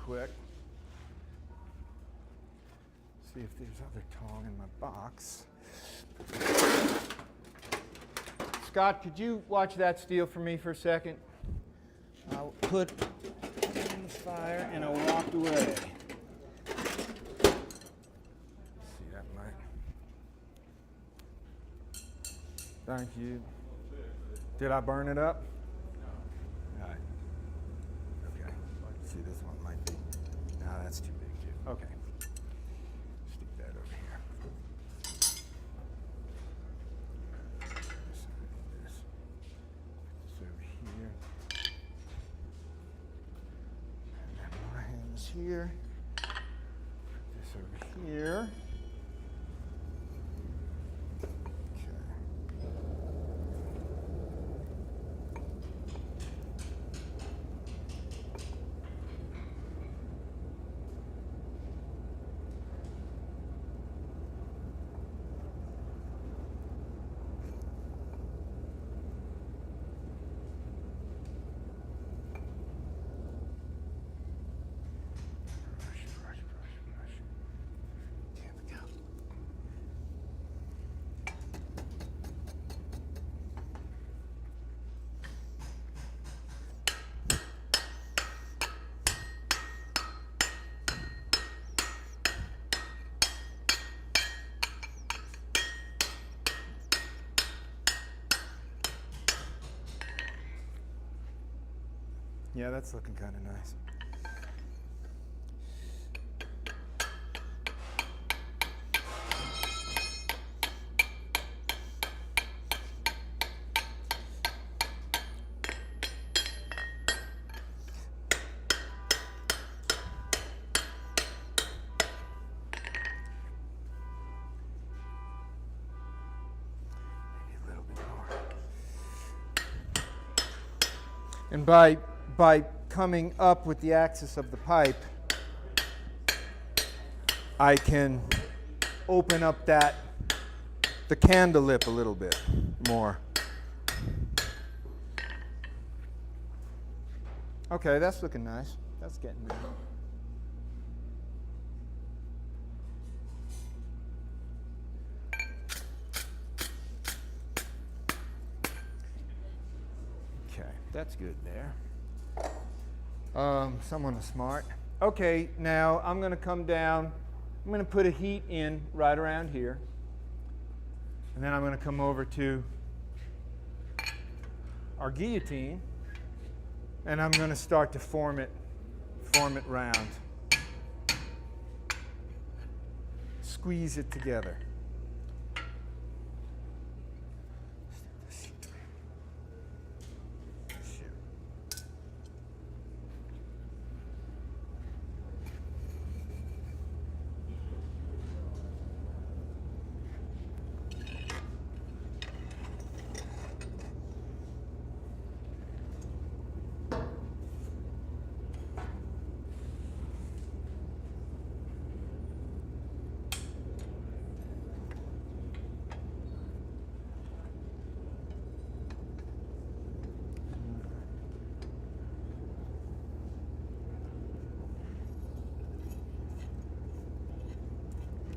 quick. See if there's other tong in my box. Scott, could you watch that steel for me for a second? I'll put it in the fire and I'll walk away. See, that might. Thank you. Did I burn it up? All right. Okay. See, this one might be. No, that's too big, too. Okay. Stick that over here. This over here. And then my hands here. This over here. Yeah, that's looking kind of nice. Maybe a little bit more. And by coming up with the axis of the pipe, I can open up the candle lip a little bit more. Okay, that's looking nice. That's getting there. Okay, that's good there. Someone is smart. Okay, now I'm going to come down. I'm going to put a heat in right around here. And then I'm going to come over to our guillotine. And I'm going to start to form it round. Squeeze it together.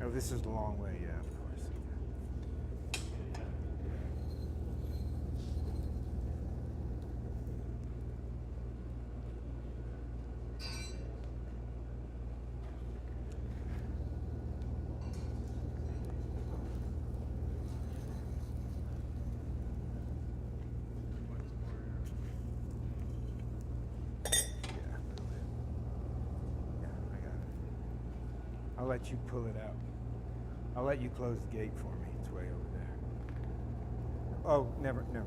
Oh, this is the long way, yeah, of course. I'll let you pull it out. I'll let you close the gate for me. It's way over there. Oh, never mind.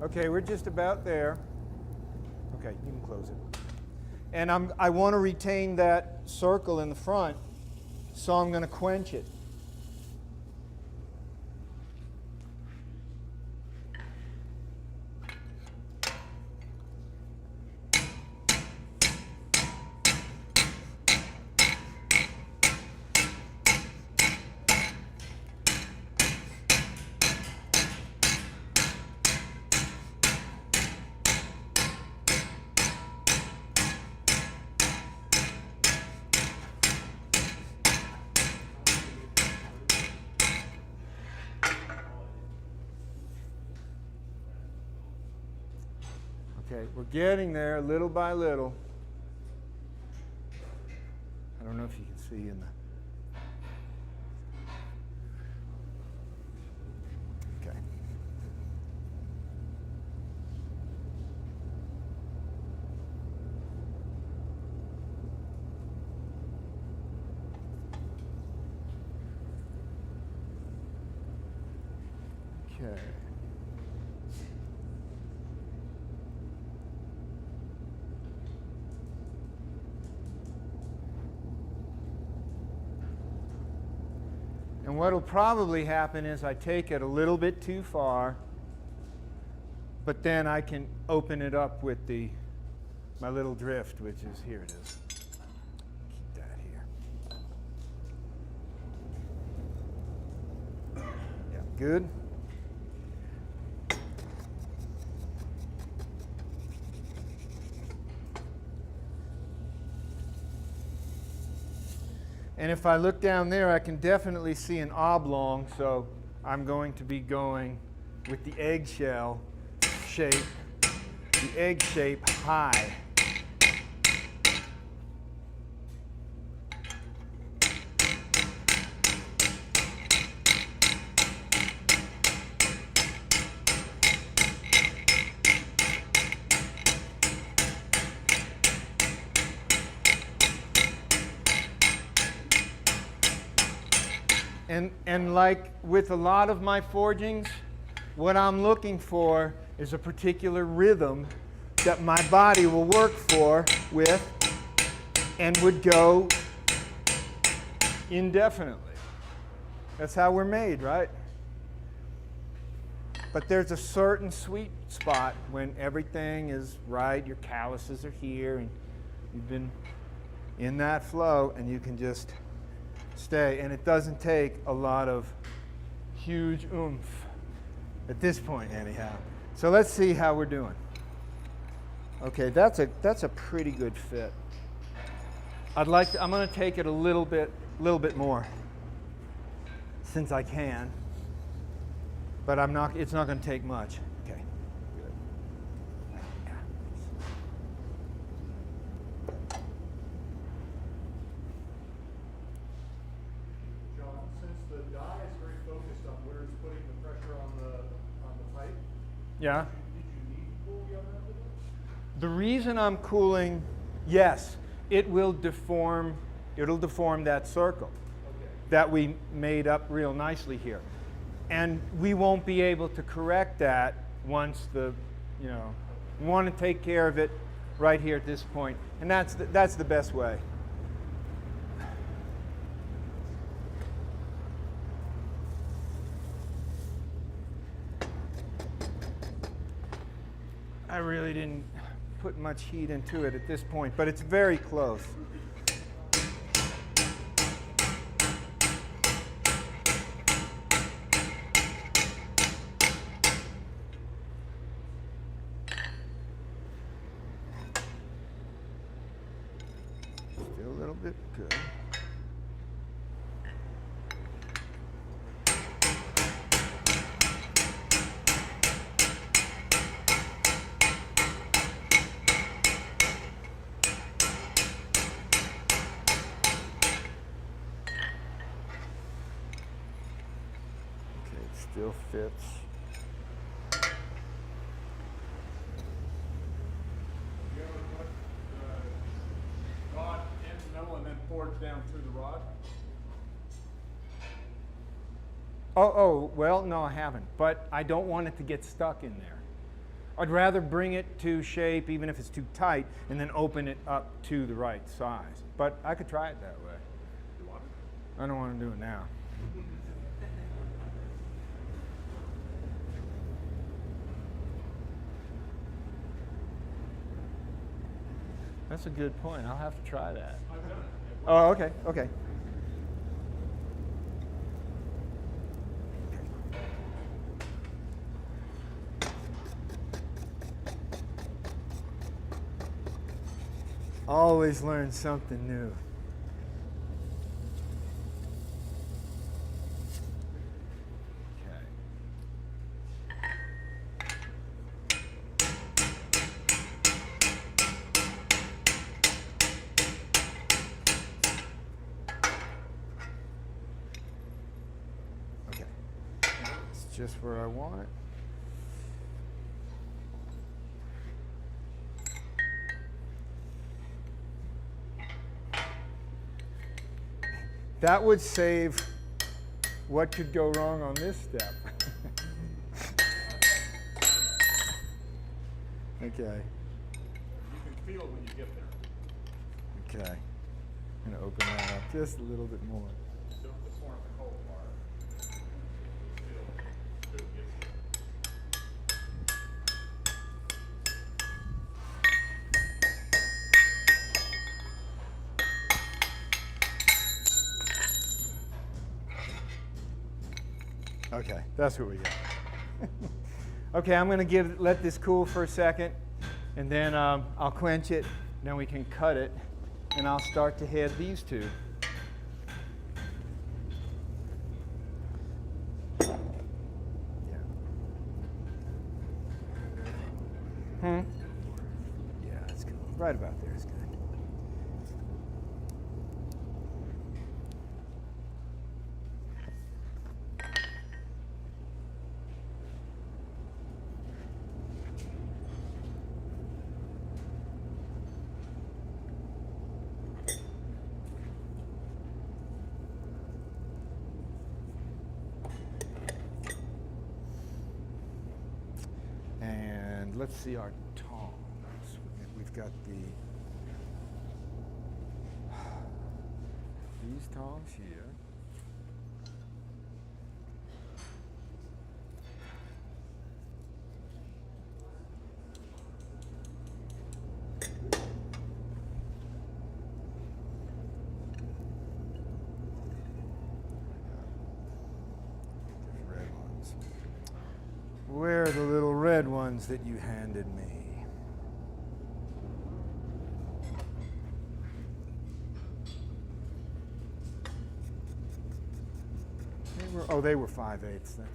Okay, we're just about there. Okay, you can close it. And I want to retain that circle in the front, so I'm going to quench it. Okay, we're getting there little by little. I don't know if you can see in the... Okay. Okay. And what will probably happen is I take it a little bit too far, but then I can open it up with my little drift, which is, here it is. Keep that here. Yeah, good. And if I look down there, I can definitely see an oblong, so I'm going to be going with the eggshell shape, the egg shape high. And like with a lot of my forgings, what I'm looking for is a particular rhythm that my body will work with and would go indefinitely. That's how we're made, right? But there's a certain sweet spot when everything is right, your calluses are here, and you've been in that flow, and you can just stay. And it doesn't take a lot of huge oomph at this point anyhow. So let's see how we're doing. Okay, that's a pretty good fit. I'm going to take it a little bit more since I can, but it's not going to take much. Okay. Good. Yeah. Yeah. Did you need to cool the oven up a bit? The reason I'm cooling, yes, it will deform. It'll deform that circle that we made up real nicely here, and we won't be able to correct that once we want to take care of it right here at this point, and that's the best way. I really didn't put much heat into it at this point, but it's very close. Still a little bit good. Still fits. You ever put the rod in the middle and then forge down through the rod? Oh, well, no, I haven't. But I don't want it to get stuck in there. I'd rather bring it to shape, even if it's too tight, and then open it up to the right size. But I could try it that way. You want it? I don't want to do it now. That's a good point. I'll have to try that. I've done it. Oh, okay, okay. Always learn something new. Okay. just where I want it. That would save what could go wrong on this step. Okay. You can feel it when you get there. Okay. I'm going to open that up just a little bit more. Don't disform the cold part. Feel it gets Okay, that's what we got. Okay, I'm going to let this cool for a second, and then I'll quench it, then we can cut it, and I'll start to head these two. Yeah. Yeah, that's good. Right about there is good. And let's see our tongs. We've got these tongs here. Red ones. Where are the little red ones that you handed me? They were 5/8, that's right.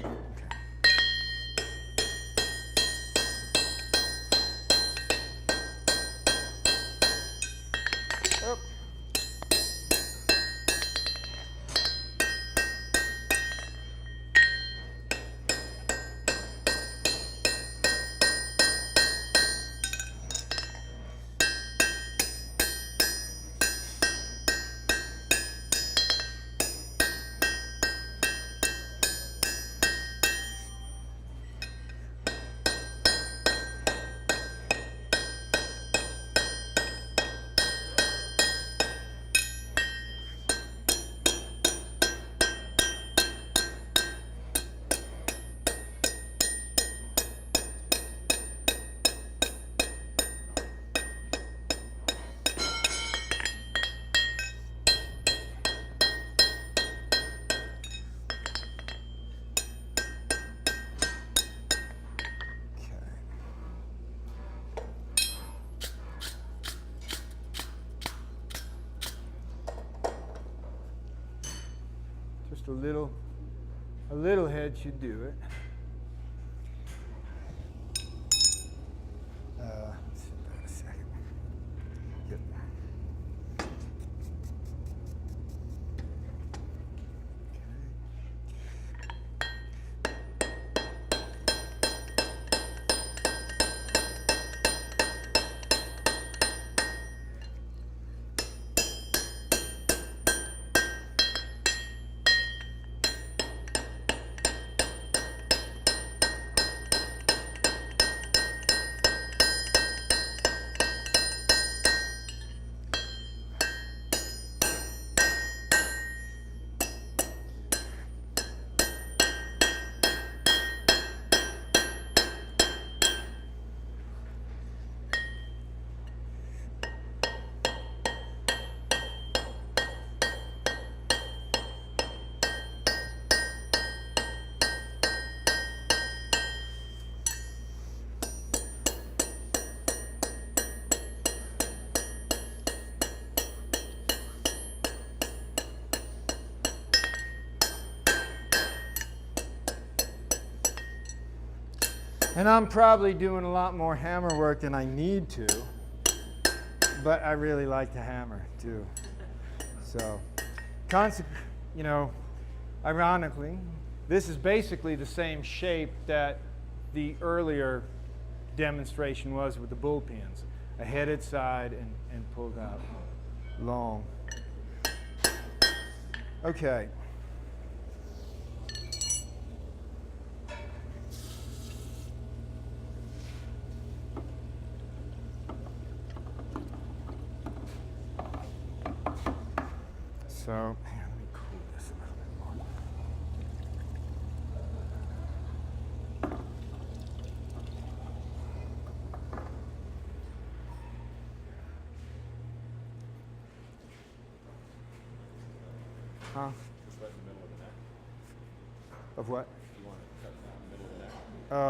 Okay. Up. Just a little head should do it. Let's see that a second. Yep. And I'm probably doing a lot more hammer work than I need to, but I really like to hammer too. So, ironically, This is basically the same shape that the earlier demonstration was with the bull pins. A headed side and pulled out long. Okay. So, here, let me cool this a little bit more. Huh? Just right in the middle of the neck. Of what? You want to cut down the middle of the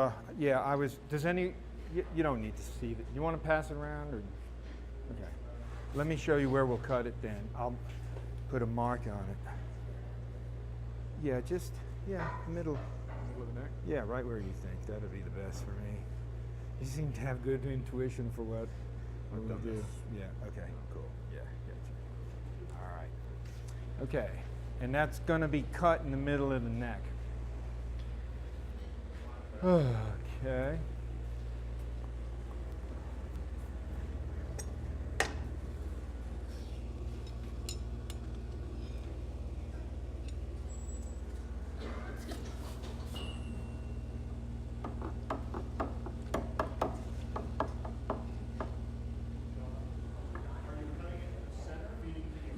neck? Yeah, I was, does any, you don't need to see it. You want to pass it around or? Okay. Let me show you where we'll cut it then. I'll put a mark on it. Yeah, just, yeah, middle. Middle of the neck? Yeah, right where you think. That'll be the best for me. You seem to have good intuition for what we done do. this. Yeah, okay, cool. Yeah, gotcha. All right. Okay, and that's going to be cut in the middle of the neck. Okay.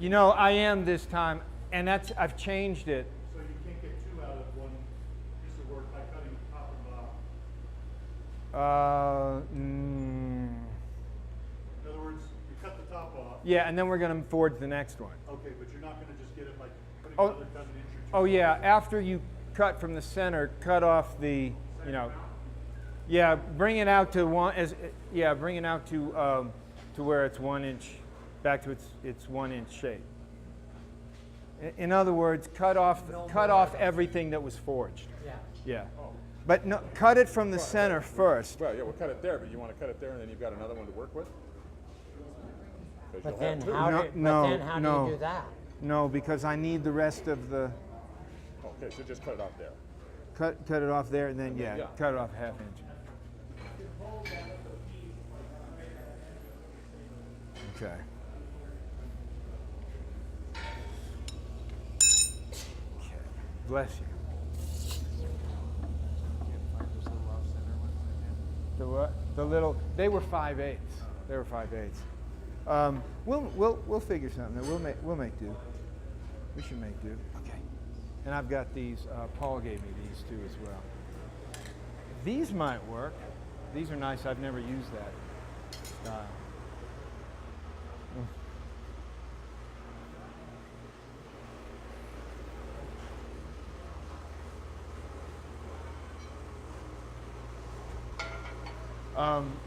You know, I am this time, and that's, I've changed it. So you can't get two out of one piece of work by cutting the top and bottom. In other words, you cut the top off. Yeah, and then we're going to forge the next one. Okay, but you're not going to just get it like putting Oh. another cut an inch or two. Oh yeah, after you cut from the center, cut off the, you know, yeah, bring it out to one, yeah, bring it out to where it's 1 inch, back to its 1 inch shape. In other words, cut off everything that was forged. Yeah. Yeah. But no, cut it from the center first. Well, yeah, we'll cut it there, but you want to cut it there and then you've got another one to work with? 'Cause But you'll then have two. how No, do, no, but then how no. do you do that? No, because I need the rest of the, Okay, so just cut it off there. cut it off there and then, yeah, yeah. cut it off ½ inch. Okay. Okay. Bless you. The what? The little. They were 5/8. They were 5/8. We'll figure something. We'll make do. We should make do. Okay. And I've got these. Paul gave me these too as well. These might work. These are nice. I've never used that style.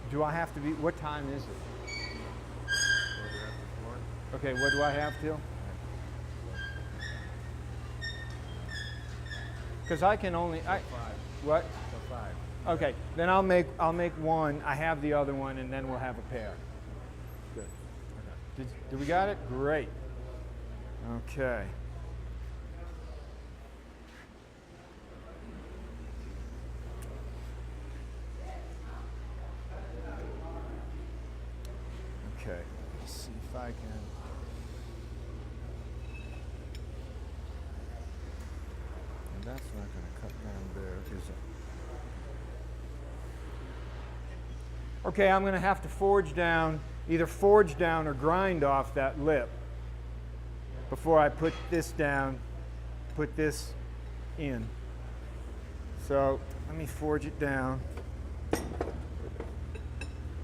Do I have to be, what time is it? Okay, what do I have till? Because I can only, what? So 5. Okay, then I'll make one, I have the other one, and then we'll have a pair. Good. Okay. Did we got it? Great. Okay. Okay, let's see if I can. And that's not going to cut down there, is it? Okay, I'm going to have to forge down, either forge down or grind off that lip before I put this down, put this in. So let me forge it down.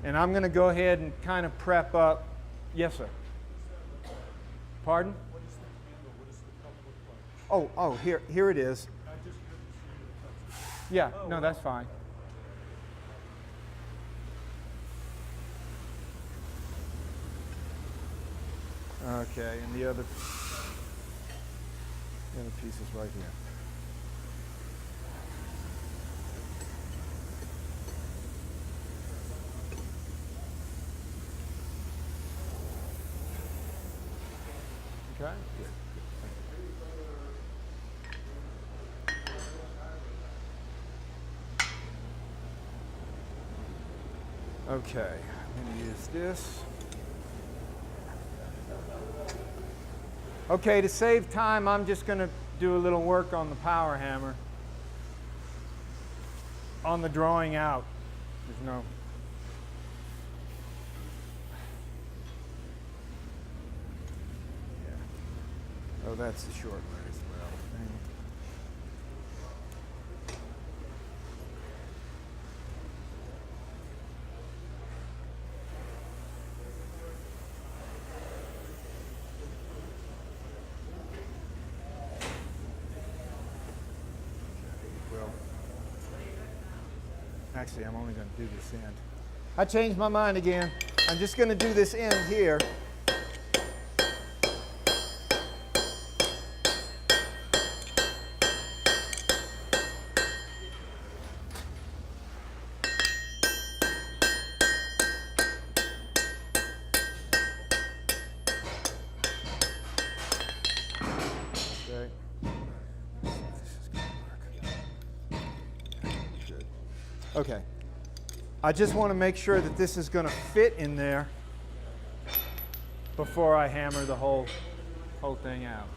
And I'm going to go ahead and kind of prep up. Yes, sir. Pardon? What is the handle? What does the cup look like? Oh, here it is. I just couldn't see the cups. Yeah, no, that's fine. Okay, and the other piece is right here. Okay. Good. Okay, I'm going to use this. Okay, to save time, I'm just going to do a little work on the power hammer. On the drawing out. There's no... Yeah. Oh, that's the short one as well. Well, actually, I'm only going to do this end. I changed my mind again. I'm just going to do this end here. Okay. Let's see if this is going to work. Good. Okay. I just want to make sure that this is going to fit in there before I hammer the whole thing out.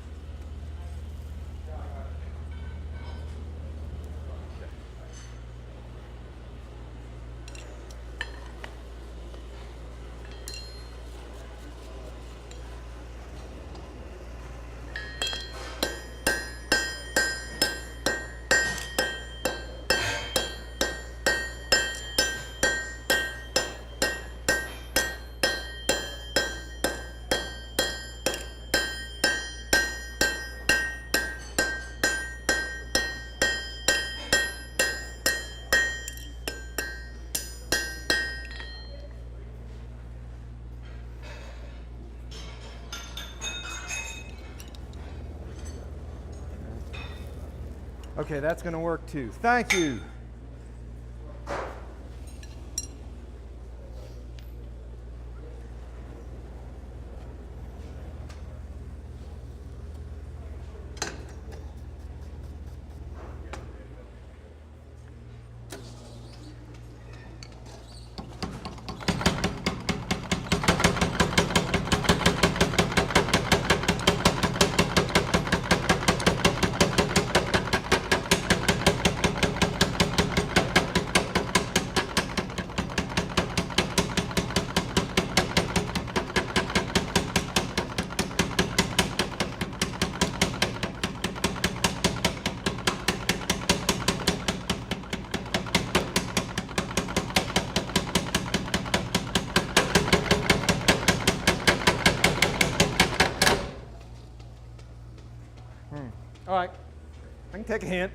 Okay, that's going to work too. Thank you. All right, I can take a hint.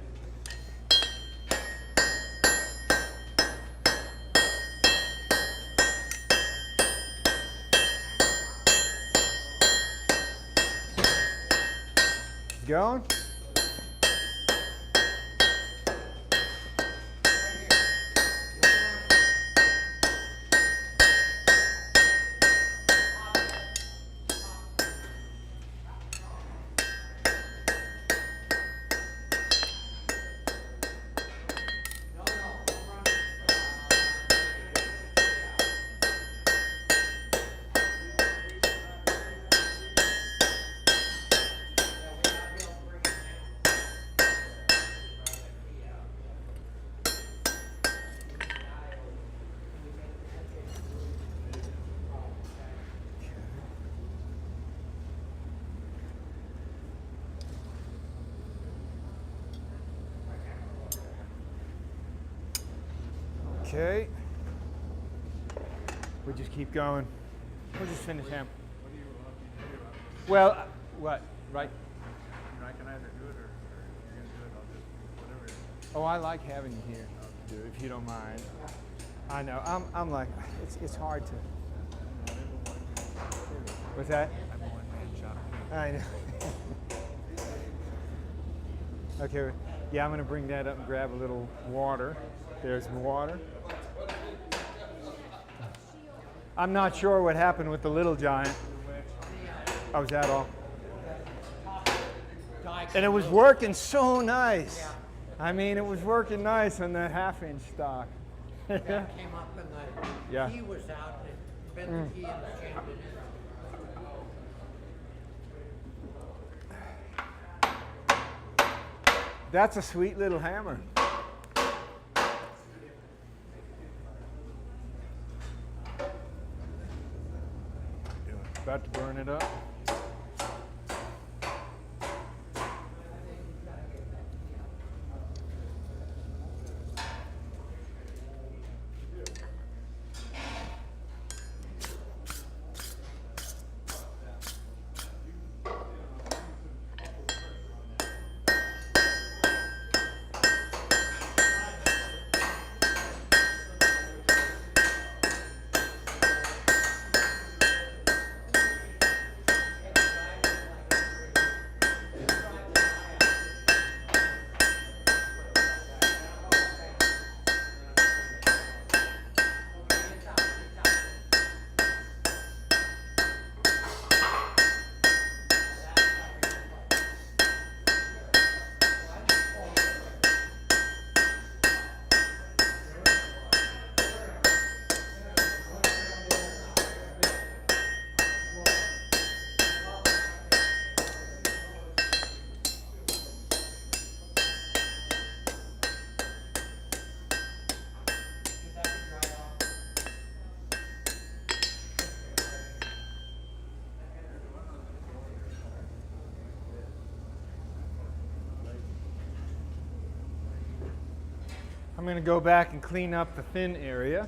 Going? Okay. We'll just keep going. We'll just finish him. What do you want me to do? Well, what? Right? I can either do it or you're going to do it. I'll just, whatever. Oh, I like having you here, dude, if you don't mind. I know. I'm like, it's hard to. What's that? I'm a one-man shop. I know. Okay. Yeah, I'm going to bring that up and grab a little water. There's water. I'm not sure what happened with the Little Giant. Oh, was that all? And it was working so nice. I mean, it was working nice on that half-inch stock. that came up and the Yeah. key was out, and it bent the key and jammed it in. That's a sweet little hammer. About to burn it up. I'm going to go back and clean up the thin area.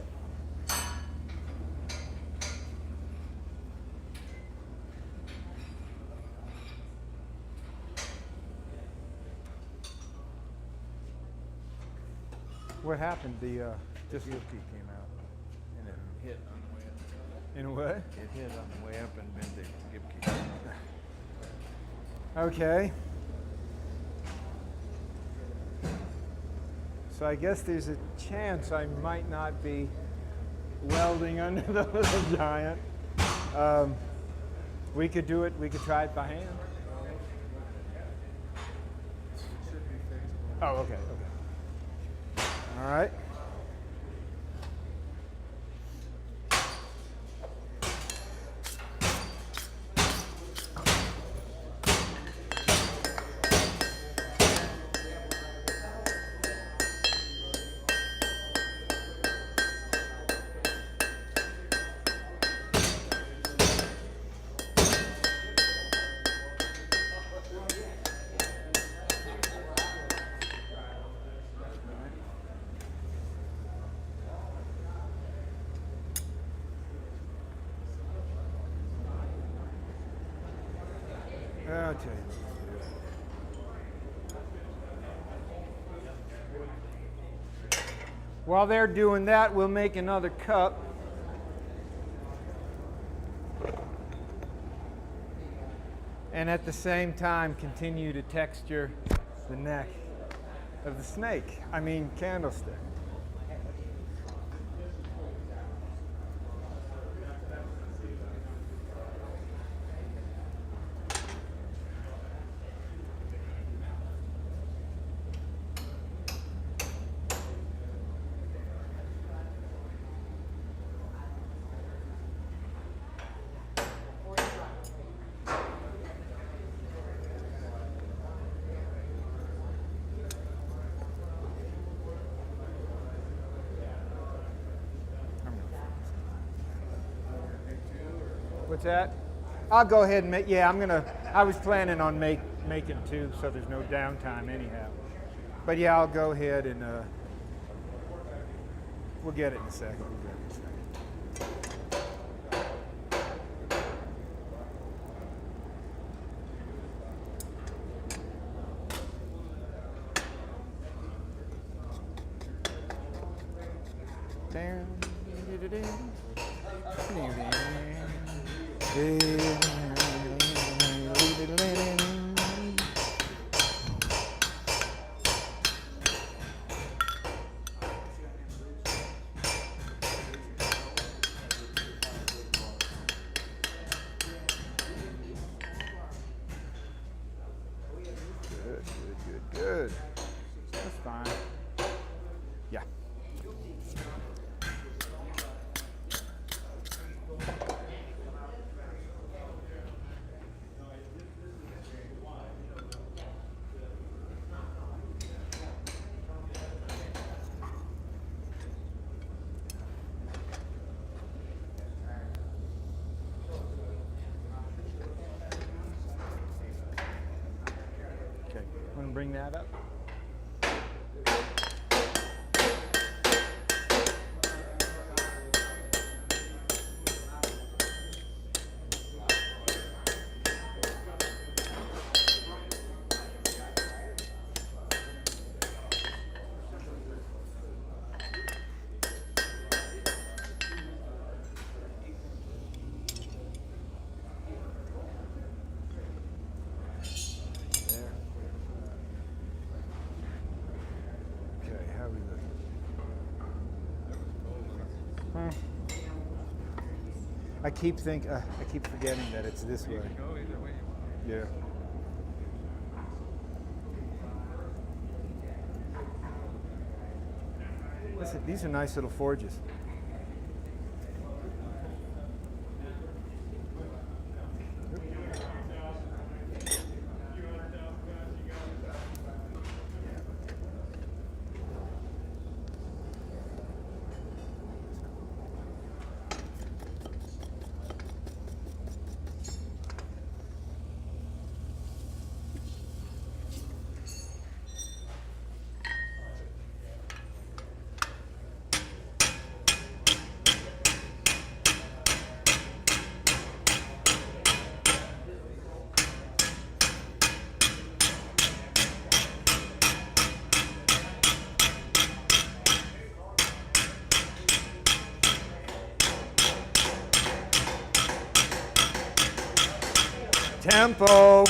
What happened? The just Skip key came out and it hit on the way up. in a way. It hit on the way up and bent the skip key. Okay. So I guess there's a chance I might not be welding under the little giant. We could do it. We could try it by hand. Oh, okay, okay. All right. I'll tell you. While they're doing that, we'll make another cup. And at the same time, continue to texture the neck of the snake. I mean, candlestick. What's that? I'll go ahead and make, yeah, I was planning on making two, so there's no downtime anyhow. But yeah, I'll go ahead and we'll get it in a second. Good. That's fine. Yeah. bring that up. There. Okay, how we look? I keep forgetting that it's this way. Go either way you want. Yeah. Listen, these are nice little forges. Tempo.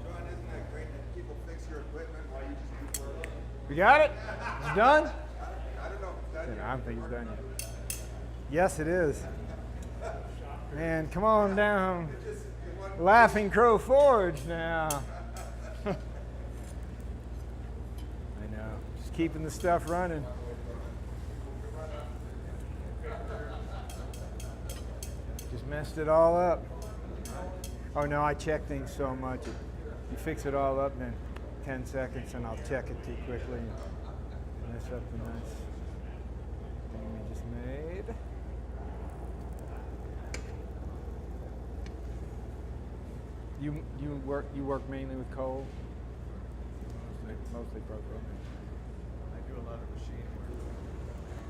John, isn't that great that people fix your equipment while you just do work? You got it? It's done? I don't know. I don't think it's done yet. Yes, it is. Man, come on down. Laughing Crow Forge now. I know. Just keeping the stuff running. Just messed it all up. Oh no, I check things so much. You fix it all up in 10 seconds and I'll check it too quickly and mess up the nice thing we just made. You work mainly with coal? Mostly propane. I do a lot of machine work.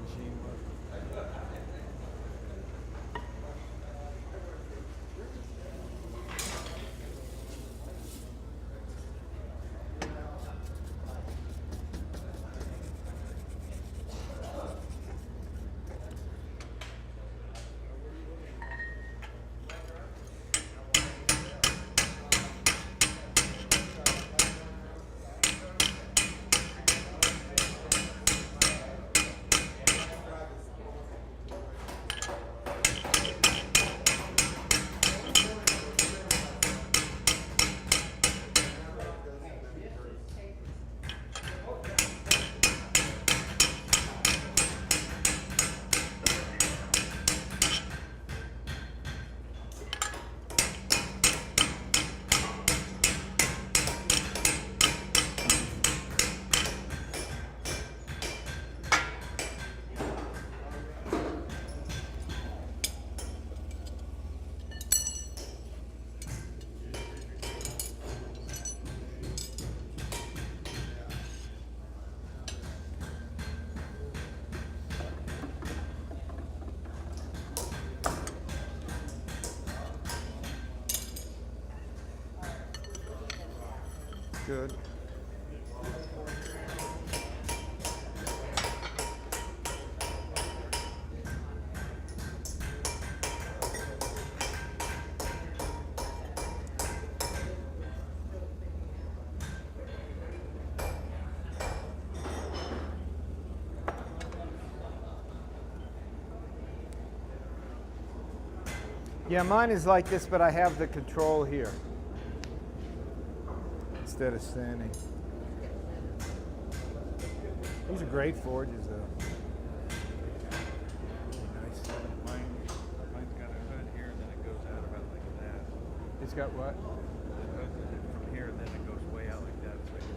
Machine work. Good. Yeah, mine is like this, but I have the control here instead of standing. These are great forges, though. Nice. Mine's got a hood here, and then it goes out about like that. It's got what? The hood from here, and then it goes way out like that. So you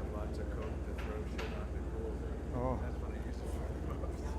have lots of coke to throw shit on the cool. Oh. That's what I used to work most.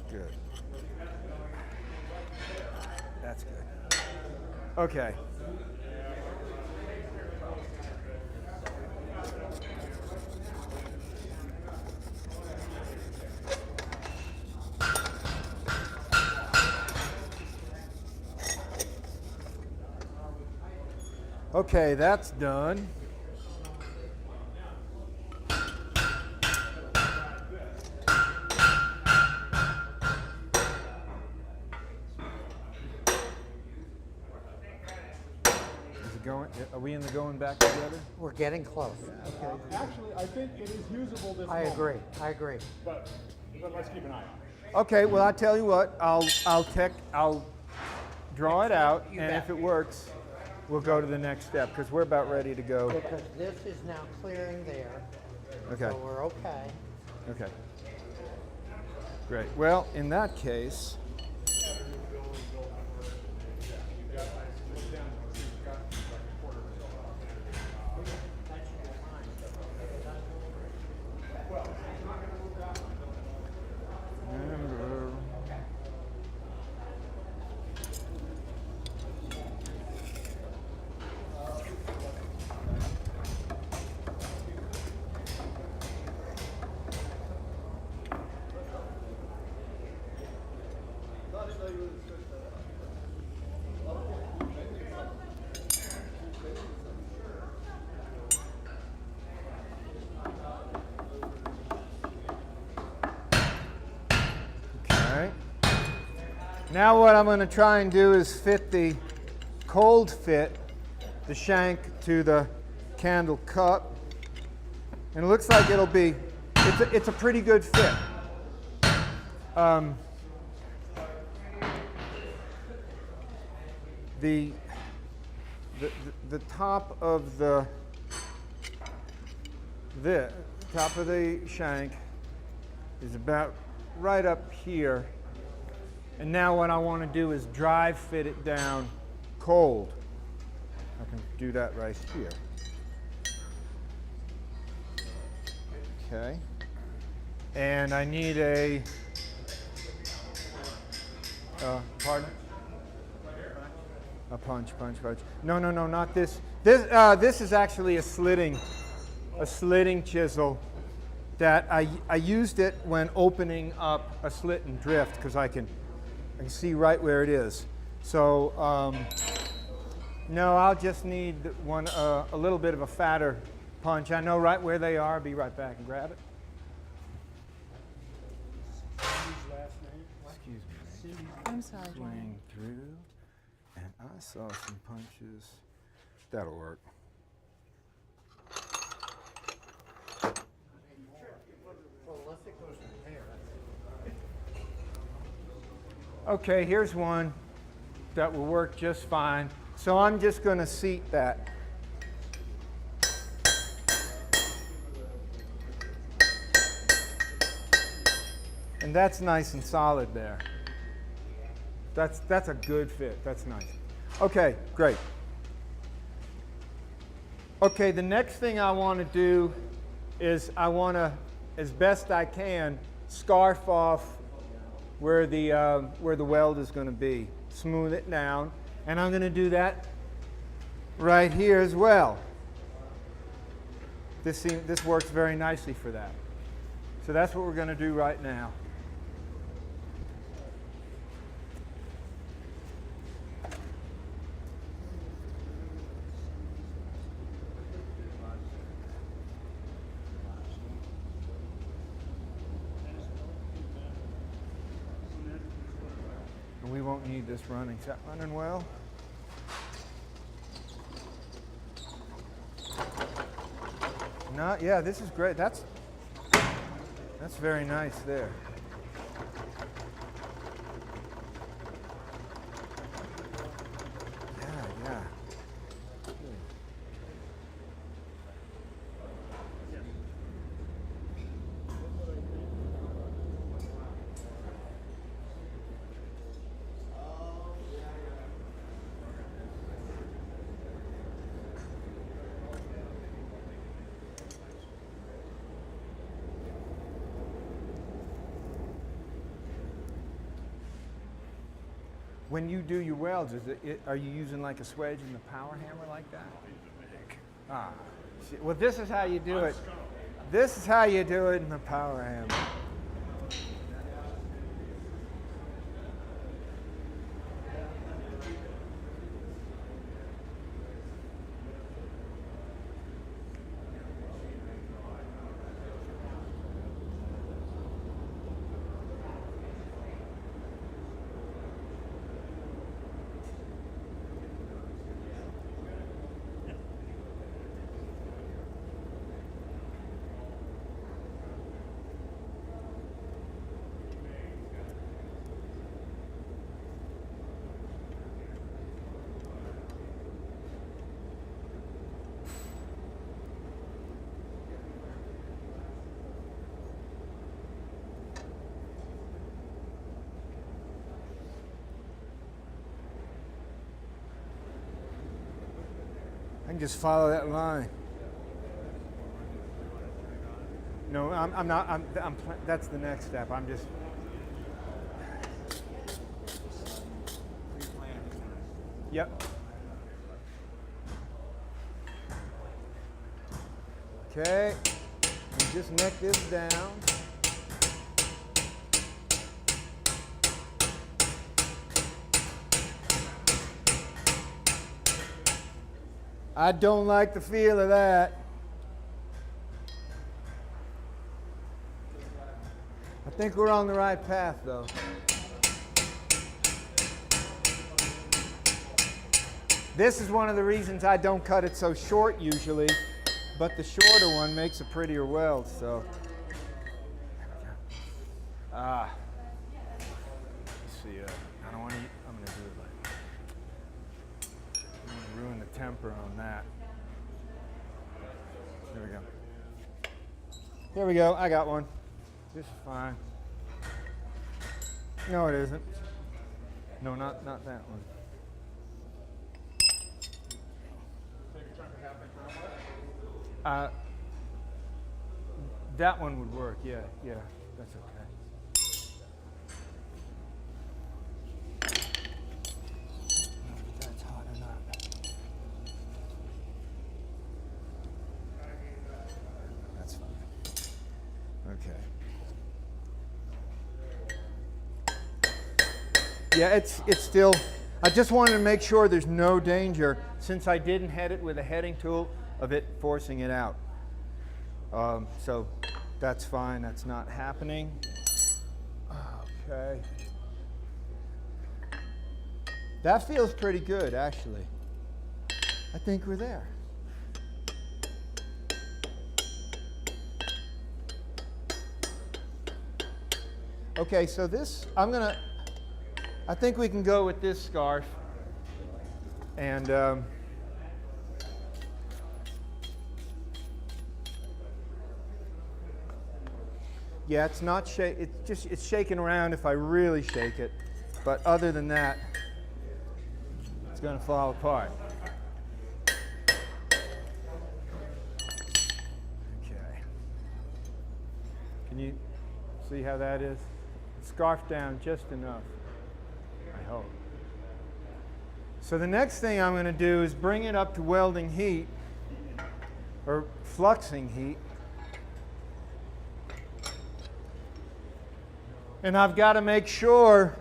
Good. That's good. Okay. Okay, that's done. Are we in the going back together? We're getting close. Actually, I think it is usable this I moment, agree. I agree. But let's keep an eye on it. Okay, well, I tell you what, I'll draw it out, You and bet. if it works, we'll go to the next step because we're about ready to go. Because this is now clearing there. Okay. So we're okay. Okay. Great. Well, in that case, remember, okay. Now what I'm going to try and do is fit the cold fit, the shank to the candle cup. And it looks like it'll be, it's a pretty good fit. The top of the top of the shank is about right up here. And now what I want to do is drive fit it down cold. I can do that right here. Okay. And I need a, pardon? A punch. No, not this. This is actually a slitting chisel that I used it when opening up a slit and drift because I can see right where it is. So no, I'll just need one a little bit of a fatter punch. I know right where they are. I'll be right back and grab it. Excuse me. I'm sorry, John. Swing through, and I saw some punches. That'll work. Okay, here's one that will work just fine. So I'm just going to seat that. And that's nice and solid there. That's a good fit. That's nice. Okay, great. Okay, the next thing I want to do is I want to, as best I can, scarf off where the weld is going to be. Smooth it down. And I'm going to do that right here as well. This works very nicely for that. So that's what we're going to do right now. And we won't need this running. Is that running well? No, yeah, this is great. That's very nice there. Yeah. When you do your welds, are you using like a swedge and the power hammer like that? Ah, well, this is how you do it. This is how you do it in the power hammer. I can just follow that line. No, I'm not. That's the next step. I'm just. Yep. Okay. And just neck this down. I don't like the feel of that. I think we're on the right path, though. This is one of the reasons I don't cut it so short usually, but the shorter one makes a prettier weld, so. Let's see, I don't want to, I'm going to do it like, I'm going to ruin the temper on that. There we go. There we go, I got one. This is fine. No, it isn't. No, not that one. That one would work, yeah, that's okay. That's hot or not. That's fine. Okay. Yeah, it's still, I just wanted to make sure there's no danger, since I didn't head it with a heading tool, of it forcing it out. So that's fine, that's not happening. Okay. That feels pretty good, actually. I think we're there. Okay, so this, I think we can go with this scarf. And yeah, it's not it's shaking around if I really shake it, but other than that, it's going to fall apart. Okay. Can you see how that is? Scarf down just enough, I hope. So the next thing I'm going to do is bring it up to welding heat, or fluxing heat. And I've got to make sure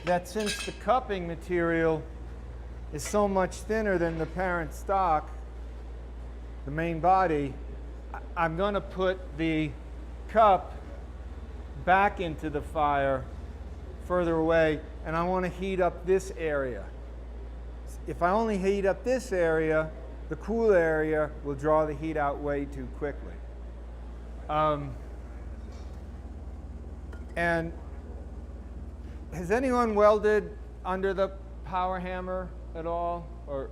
that since the cupping material is so much thinner than the parent stock, the main body, I'm going to put the cup back into the fire further away, and I want to heat up this area. If I only heat up this area, the cool area will draw the heat out way too quickly. And has anyone welded under the power hammer at all? Or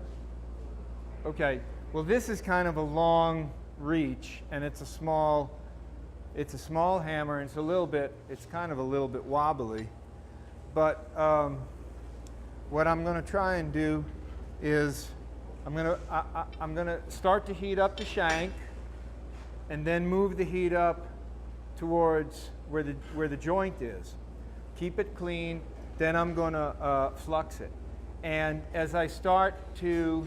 okay, well this is kind of a long reach, and it's a small hammer, and it's kind of a little bit wobbly. But what I'm going to try and do is I'm going to start to heat up the shank, and then move the heat up towards where the joint is. Keep it clean. Then I'm going to flux it. And as I start to,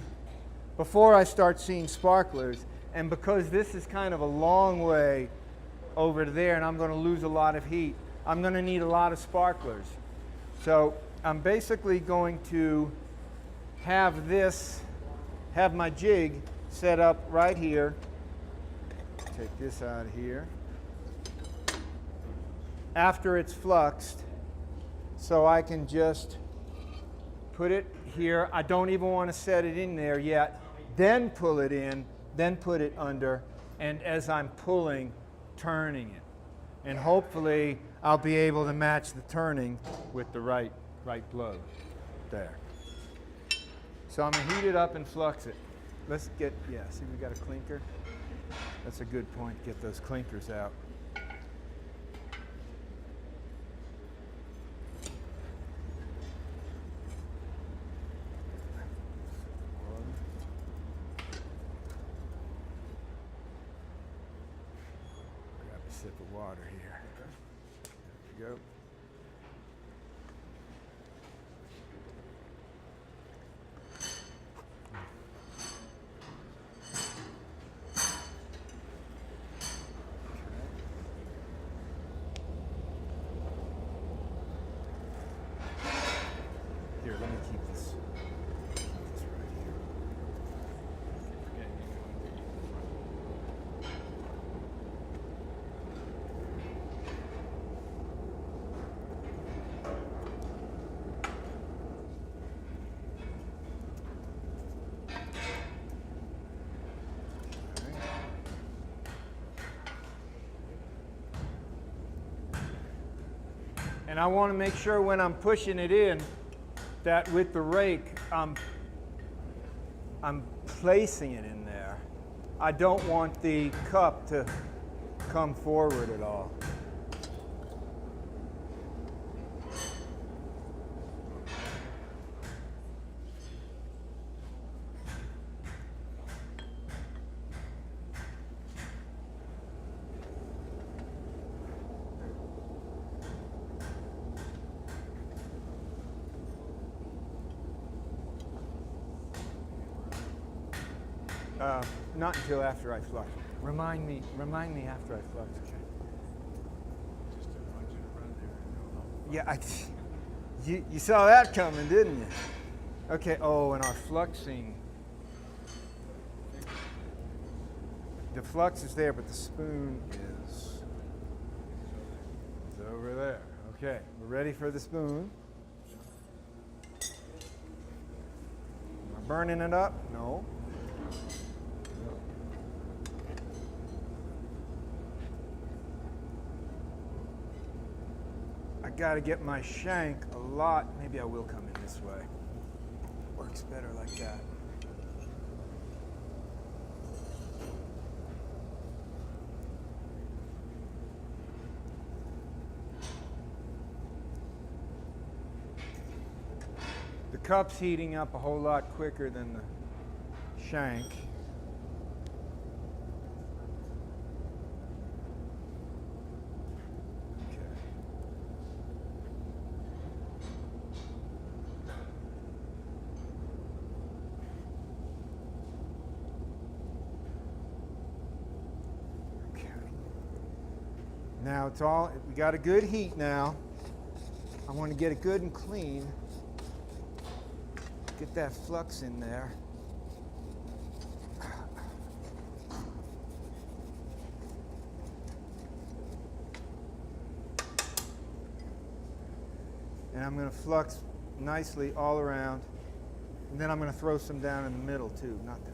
before I start seeing sparklers, and because this is kind of a long way over to there, and I'm going to lose a lot of heat, I'm going to need a lot of sparklers. So I'm basically going to have my jig set up right here. Take this out of here. After it's fluxed, so I can just put it here. I don't even want to set it in there yet. Then pull it in, then put it under, and as I'm pulling, turning it. And hopefully I'll be able to match the turning with the right blow there. So I'm going to heat it up and flux it. Let's get, see we got a clinker? That's a good point, get those clinkers out. Grab a sip of water here. There we go. Here, let me keep this right here. And I want to make sure when I'm pushing it in that with the rake, I'm placing it in there. I don't want the cup to come forward at all. Not until after I flux. Remind me after I flux. Okay. Just don't want you to run there and go home. Yeah, you saw that coming, didn't you? Okay. Oh, and our fluxing. The flux is there, but the spoon is over there. Okay, we're ready for the spoon. Am I burning it up? No. I got to get my shank a lot. Maybe I will come in this way. Works better like that. The cup's heating up a whole lot quicker than the shank. Now it's all, we got a good heat now. I want to get it good and clean. Get that flux in there. And I'm going to flux nicely all around. And then I'm going to throw some down in the middle too, not there.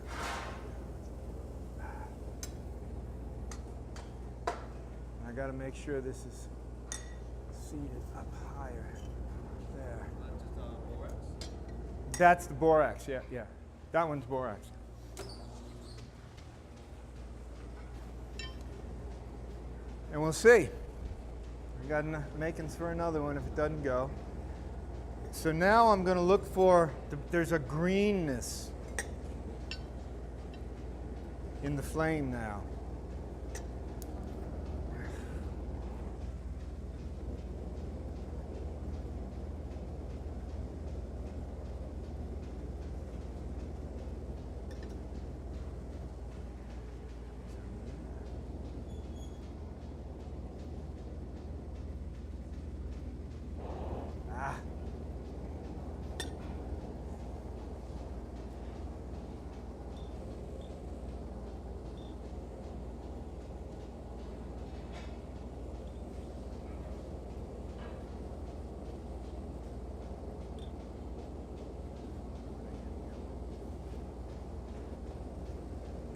I got to make sure this is seated up higher. There. That's the borax, yeah, yeah. That one's borax. And we'll see. I got makings for another one if it doesn't go. So now I'm going to look for, there's a greenness in the flame now.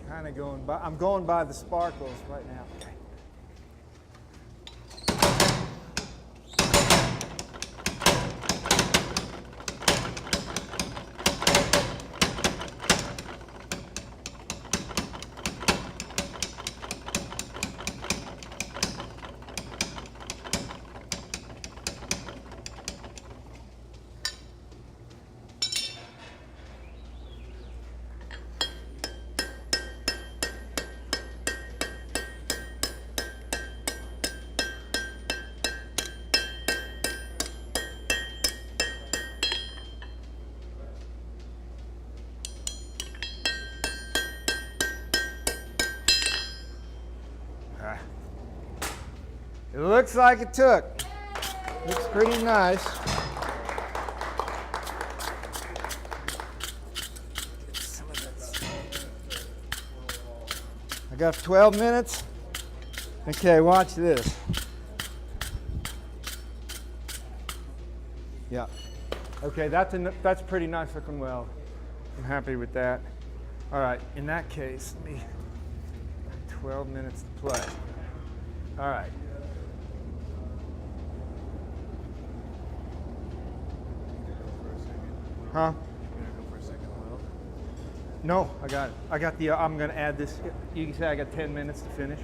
Kind of going by, I'm going by the sparkles right now. Okay. It looks like it took. Looks pretty nice. I got 12 minutes. Okay, watch this. Yeah. Okay, that's pretty nice looking weld. I'm happy with that. All right, in that case, 12 minutes to play. All right. Huh? You gonna go for a second weld? No, I got it. I got the, I'm going to add this. You can say I got 10 minutes to finish.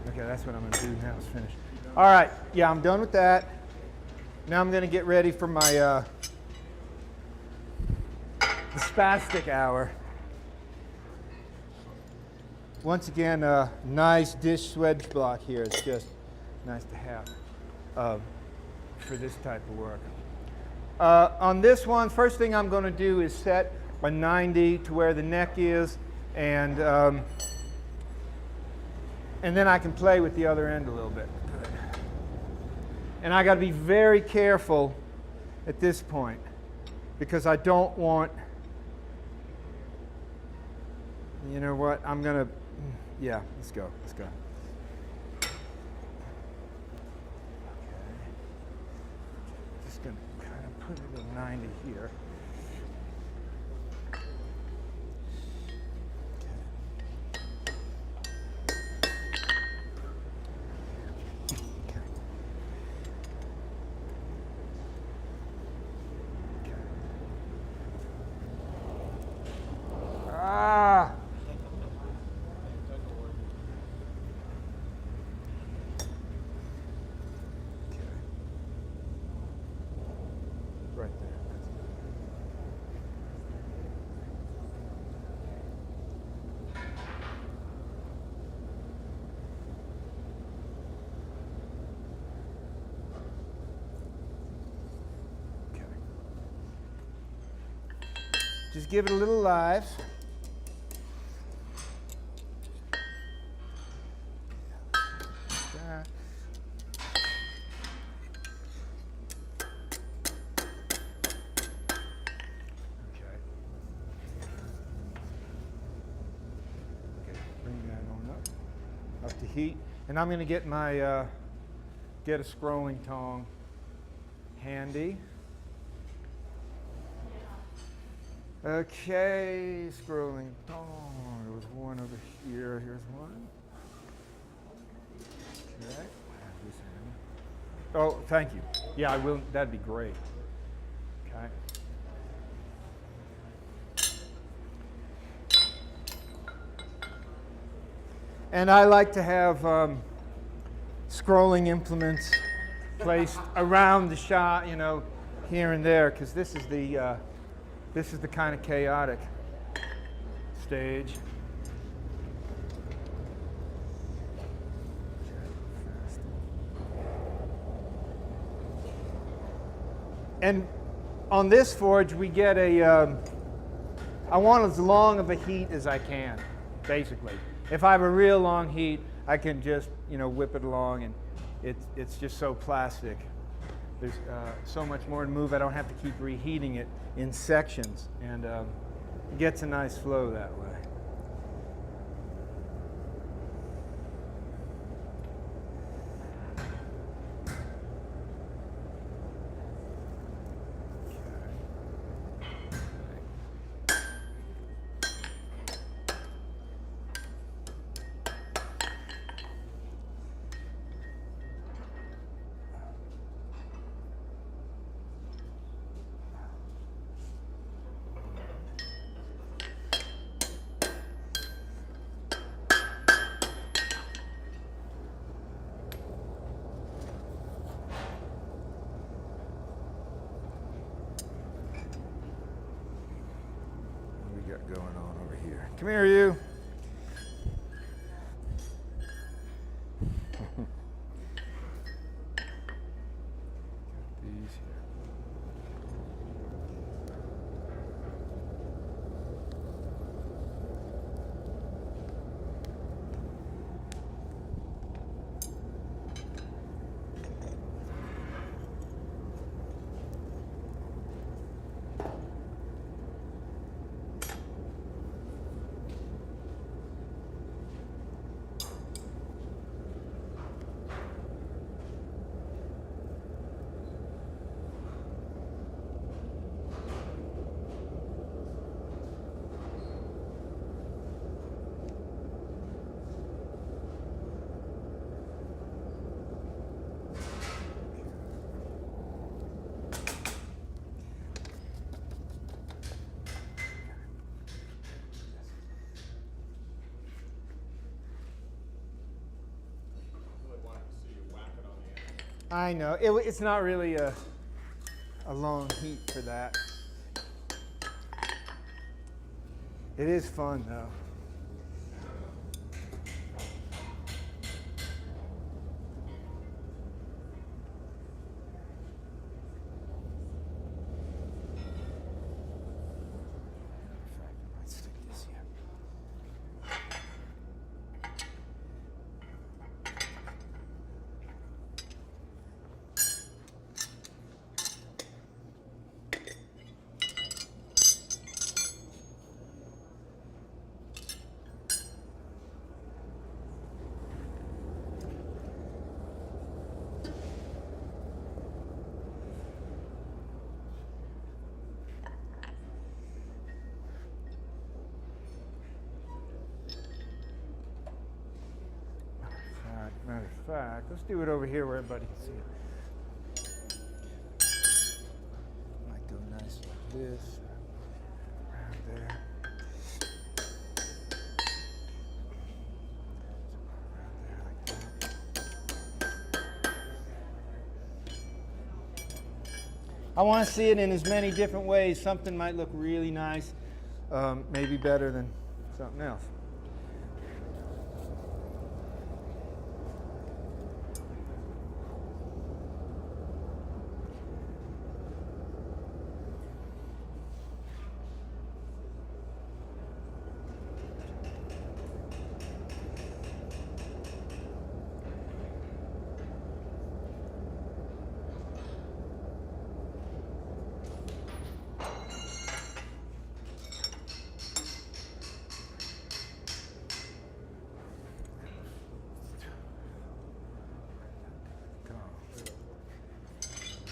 Okay, that's what I'm going to do now is finish. All right, yeah, I'm done with that. Now I'm going to get ready for my the spastic hour. Once again, a nice dish swedge block here. It's just nice to have for this type of work. On this one, first thing I'm going to do is set a 90 to where the neck is, and then I can play with the other end a little bit. And I got to be very careful at this point because I don't want, you know what, I'm going to, yeah, let's go. Just going to kind of put it at 90 here. Right there. Okay. Just give it a little live. heat. And I'm going to get my get a scrolling tong handy. Okay, scrolling tong. There was one over here. Here's one. Okay. Oh, thank you. Yeah, I will. That'd be great. Okay. And I like to have scrolling implements placed around the shot, you know, here and there, because this is the kind of chaotic stage. And on this forge, we get I want as long of a heat as I can, basically. If I have a real long heat, I can just, you know, whip it along, and it's just so plastic. There's so much more to move. I don't have to keep reheating it in sections, and it gets a nice flow that way. Going on over here. Come here, you. These here. I know. It's not really a long heat for that. It is fun, though. Let's stick this here. Matter of fact, let's do it over here where everybody can see it. Might go nice like this, around there. Around there like that. I want to see it in as many different ways. Something might look really nice, maybe better than something else.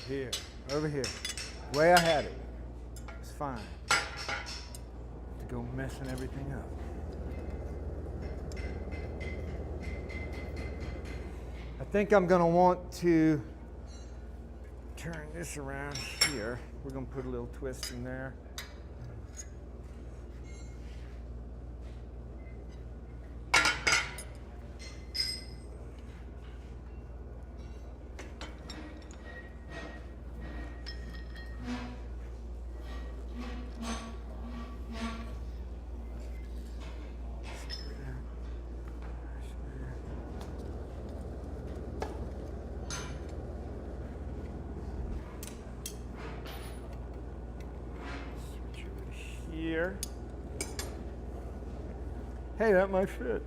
Here, over here. Way I had it. It's fine. To go messing everything up. I think I'm going to want to turn this around here. We're going to put a little twist in there. Here. Hey, that might fit.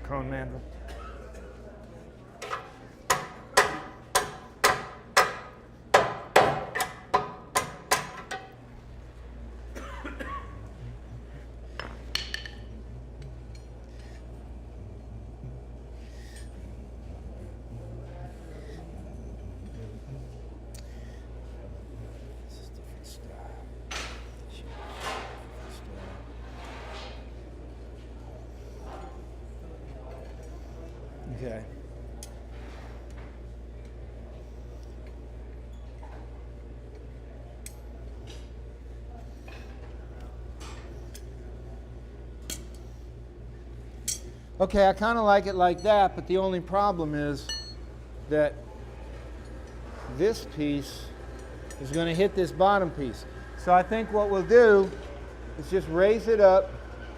Cone mandrel. Okay. Okay, I kind of like it like that, but the only problem is that this piece is going to hit this bottom piece. So I think what we'll do is just raise it up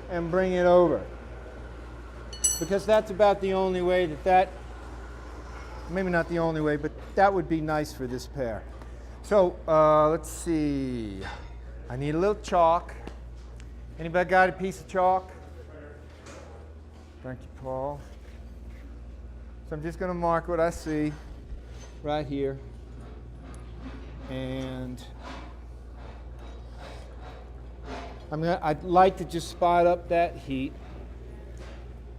and bring it over. Because that's about the only way that maybe not the only way, but that would be nice for this pair. So let's see. I need a little chalk. Anybody got a piece of chalk? Thank you, Paul. So I'm just going to mark what I see right here. And I'd like to just spot up that heat.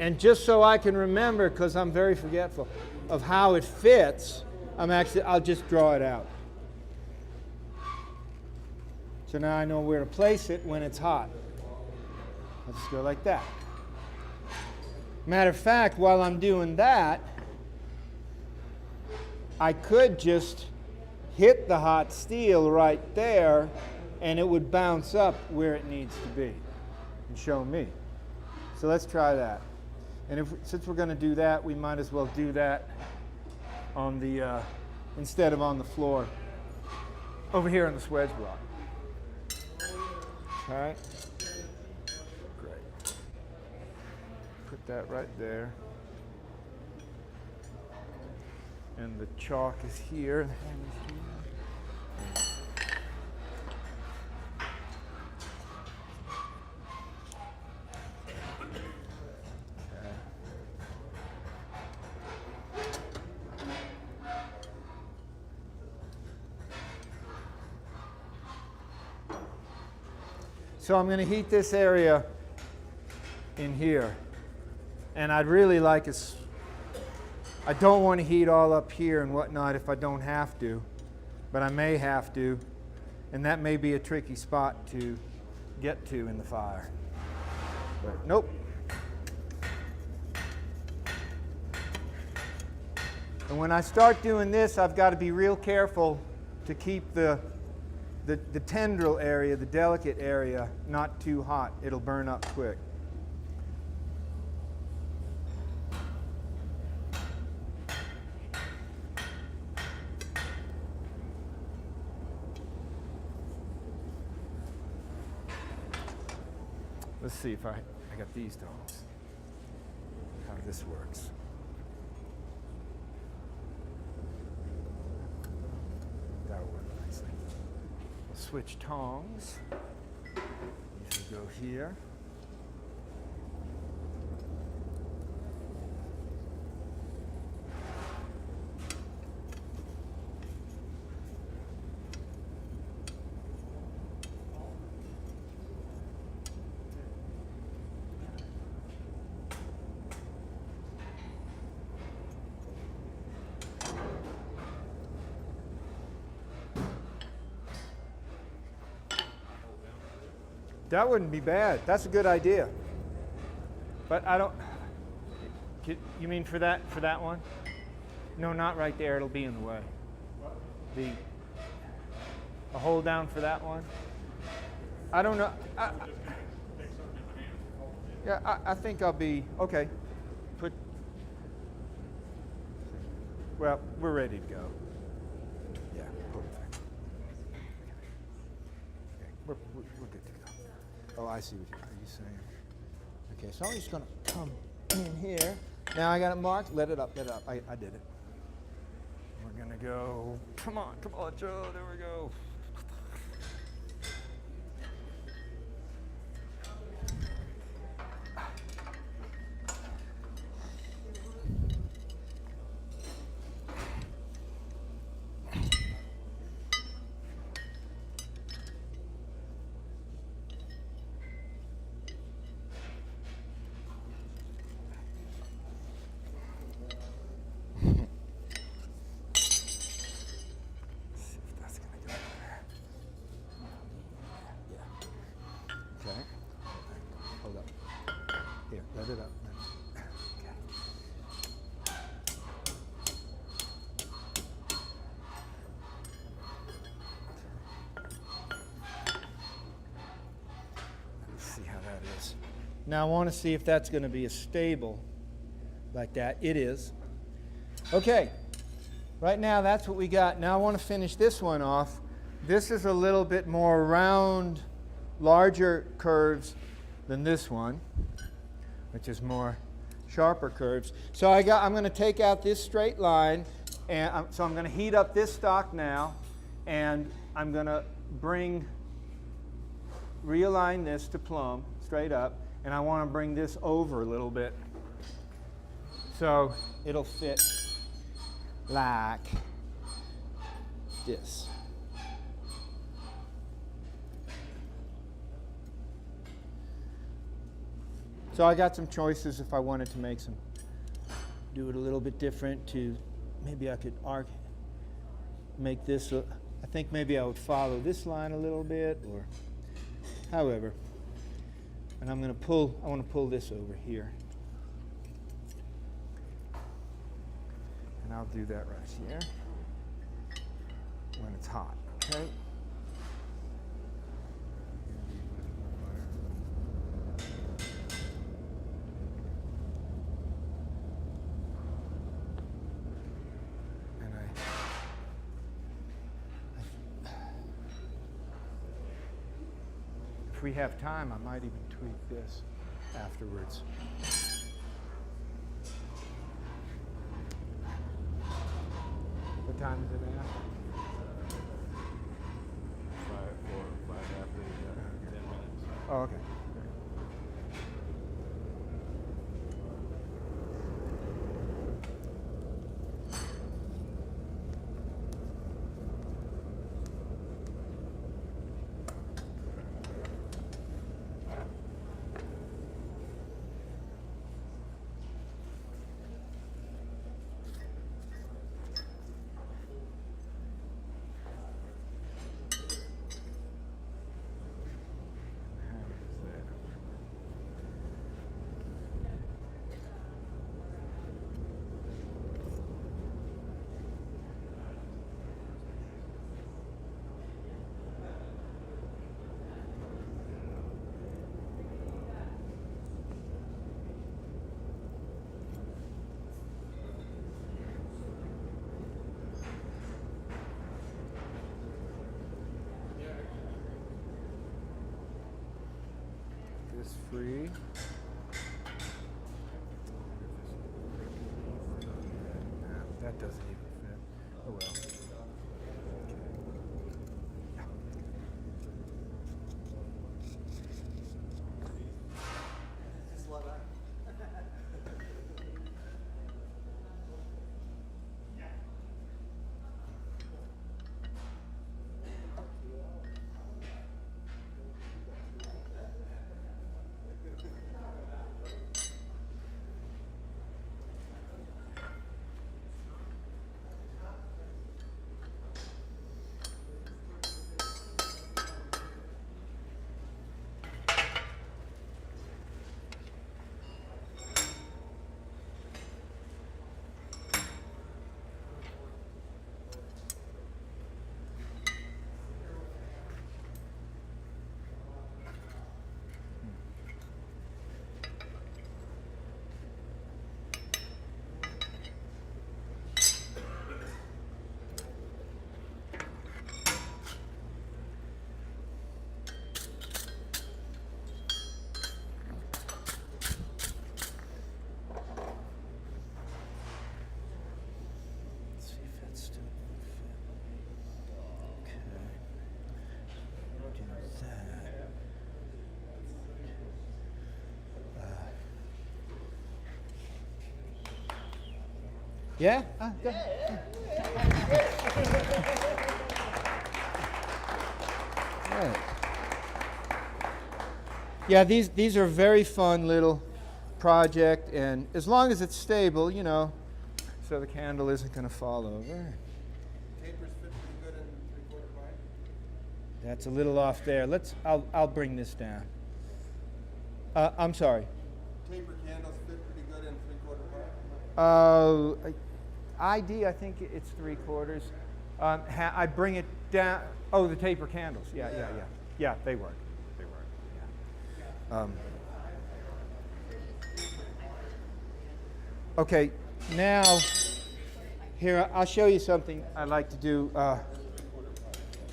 And just so I can remember, because I'm very forgetful of how it fits, I'll just draw it out. So now I know where to place it when it's hot. I'll just go like that. Matter of fact, while I'm doing that, I could just hit the hot steel right there, and it would bounce up where it needs to be and show me. So let's try that. And since we're going to do that, we might as well do that on the instead of on the floor over here on the swedge block. All right. Great. Put that right there. And the chalk is here. So I'm going to heat this area in here. And I'd really like I don't want to heat all up here and whatnot if I don't have to, but I may have to, and that may be a tricky spot to get to in the fire. But nope. And when I start doing this, I've got to be real careful to keep the tendril area, the delicate area, not too hot. It'll burn up quick. Let's see if I got these tongs. How this works. That'll work nicely. We'll switch tongs. These will go here. That wouldn't be bad. That's a good idea. But I don't. You mean for that one? No, not right there. It'll be in the way. A hold down for that one. I don't know. I think I'll be okay. Well, we're ready to go. Yeah, pull it back. Okay, we're good to go. Oh, I see what are you saying. Okay, so I'm just going to come in here. Now I got it marked. Let it up, let it up. I did it. We're going to go. Come on, Joe. There we go. Let it up. Okay. Let's see how that is. Now I want to see if that's going to be a stable like that. It is. Okay. Right now that's what we got. Now I want to finish this one off. This is a little bit more round, larger curves than this one, which is more sharper curves. So I'm going to take out this straight line, and so I'm going to heat up this stock now, and I'm going to realign this to plumb, straight up, and I want to bring this over a little bit so it'll fit like this. So I got some choices if I wanted to do it a little bit different. Maybe I could make this. I think maybe I would follow this line a little bit, or however. And I want to pull this over here. And I'll do that right here when it's hot, okay? If we have time, I might even tweak this afterwards. What time is it now? 5 after 10 minutes. Oh, okay. This free. That doesn't even fit. Oh well. Yeah? Go. Right. Yeah, these are very fun little project, and as long as it's stable, you know, so the candle isn't going to fall over. Tapers fit pretty good in 3/4 pint. That's a little off there. I'll bring this down. I'm sorry. Taper candles fit pretty good in 3/4 pint. ID, I think it's 3/4. I bring it down. Oh, the taper candles. Yeah. Yeah, they work. Yeah. Okay, now here I'll show you something I like to do.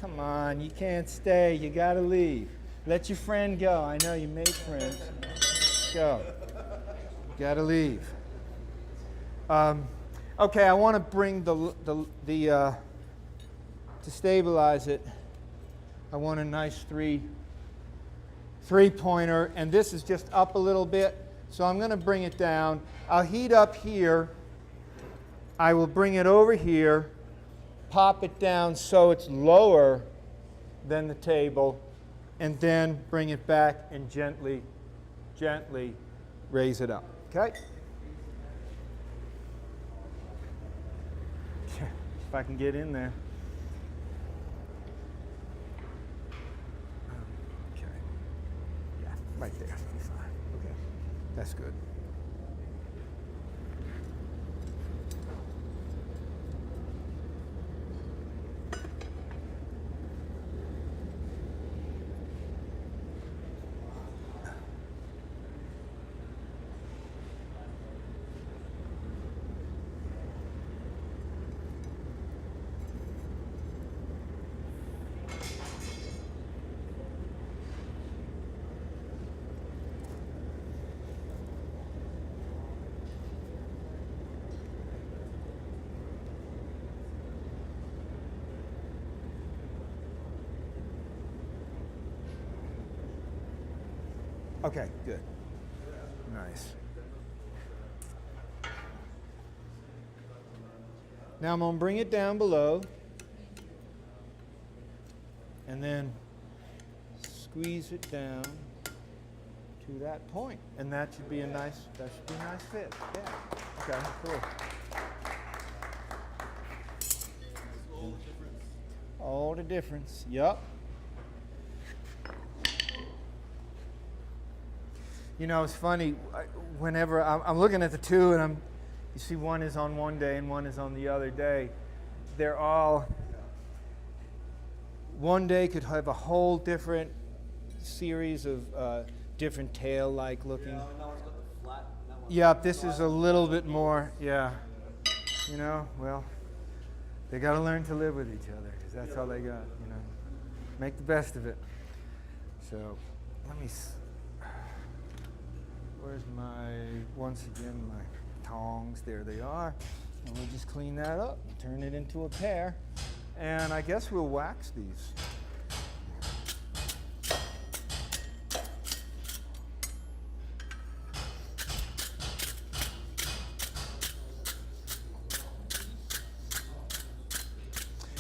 Come on, you can't stay. You gotta leave. Let your friend go. I know you made friends. Go. Gotta leave. Okay, I want to bring the to stabilize it. I want a nice three-pointer, and this is just up a little bit. So I'm going to bring it down. I'll heat up here. I will bring it over here, pop it down so it's lower than the table, and then bring it back and gently raise it up. Okay? If I can get in there. Okay. Yeah, right there. Be fine. Okay. That's good. Okay, good. Nice. Now I'm going to bring it down below and then squeeze it down to that point. And that should be a nice fit. Yeah. Okay, cool. All the difference. Yup. You know, it's funny, whenever I'm looking at the two and you see one is on one day and one is on the other day. They're all, one day could have a whole different series of different tail-like looking. Yeah, that one's got the flat. That one's Yeah, this is a little bit more, yeah. You know, well, they got to learn to live with each other because that's all they got, you know. Make the best of it. So, let me where's once again, my tongs? There they are. And we'll just clean that up and turn it into a pair. And I guess we'll wax these.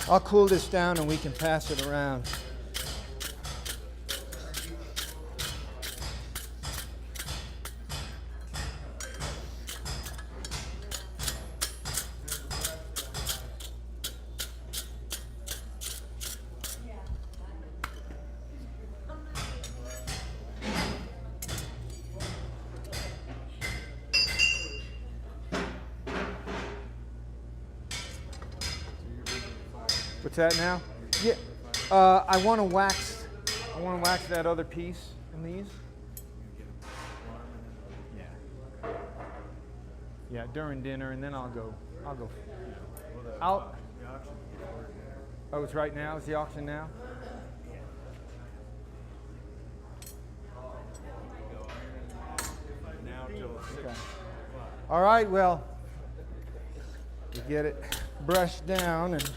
I'll cool this down and we can pass it around. What's that now? Yeah, I want to wax that other piece in these. Yeah. Yeah, during dinner, and then I'll go. Oh, it's right now. It's the auction now. Now till 6 Okay. o'clock. All right. Well, we get it brushed down and.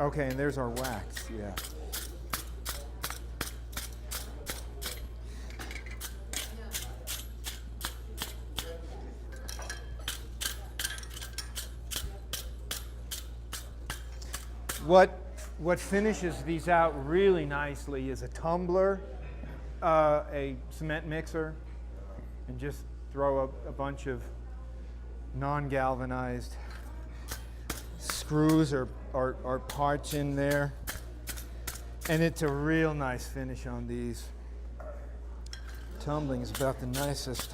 Okay, and there's our wax, yeah. What finishes these out really nicely is a tumbler, a cement mixer, and just throw a bunch of non-galvanized screws or parts in there. And it's a real nice finish on these. Tumbling is about the nicest.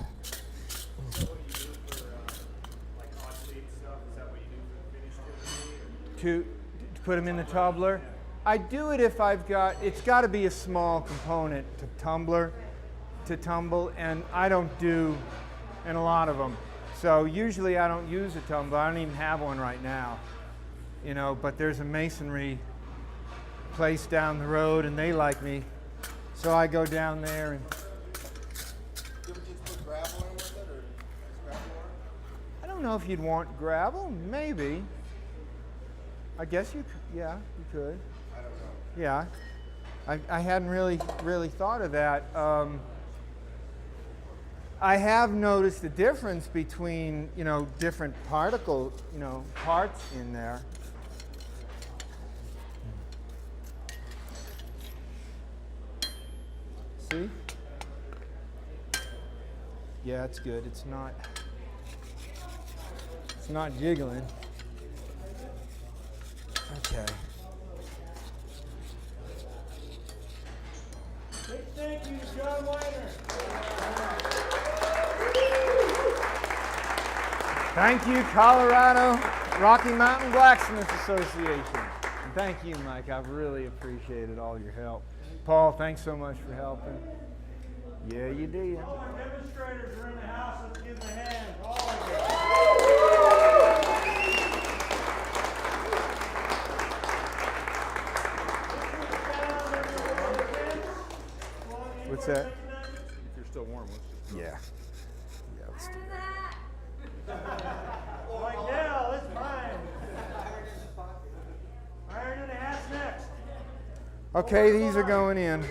To put them in the tumbler. I do it if I've got, it's got to be a small component to tumble, and I don't do in a lot of them. So usually I don't use a tumbler. I don't even have one right now, you know, but there's a masonry place down the road and they like me. So I go down there and You ever just put gravel in with it, or scrap ore? I don't know if you'd want gravel, maybe. I guess you could, yeah, you could. I don't know. Yeah, I hadn't really thought of that. I have noticed the difference between, you know, different particle, you know, parts in there. See? Yeah, it's good. It's not jiggling. Okay. Big thank you to John Weiner. Thank you, Colorado Rocky Mountain Blacksmith Association. And thank you, Mike. I've really appreciated all your help. Paul, thanks so much for helping. Yeah, you did. All our demonstrators are in the house. Let's give them a hand. All of you. What's that? If you're still warm, let's just. Yeah. Yeah, let's do Like, yeah, that's mine. Iron in the hat's next. that. Okay, these are going in.